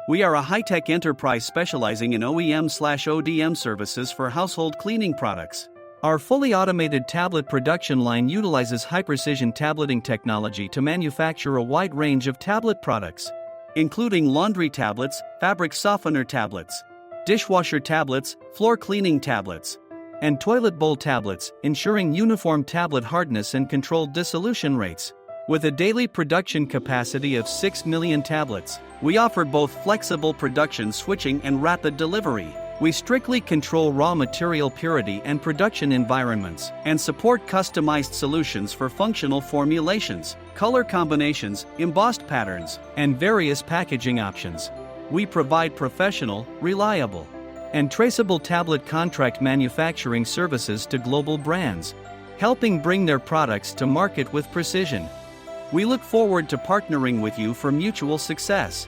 We are a high-tech enterprise specializing in OEM/ODM services for household cleaning products. Our fully automated tablet production line utilizes high-precision tableting technology to manufacture a wide range of tablet products, including laundry tablets, fabric softener tablets, dishwasher tablets, floor cleaning tablets, and toilet bowl tablets, ensuring uniform tablet hardness and controlled dissolution rates. With a daily production capacity of 6 million tablets, we offer both flexible production switching and rapid delivery. We strictly control raw material purity and production environments, and support customized solutions for functional formulations, color combinations, embossed patterns, and various packaging options. We provide professional, reliable, and traceable tablet contract manufacturing services to global brands, helping bring their products to market with precision. We look forward to partnering with you for mutual success.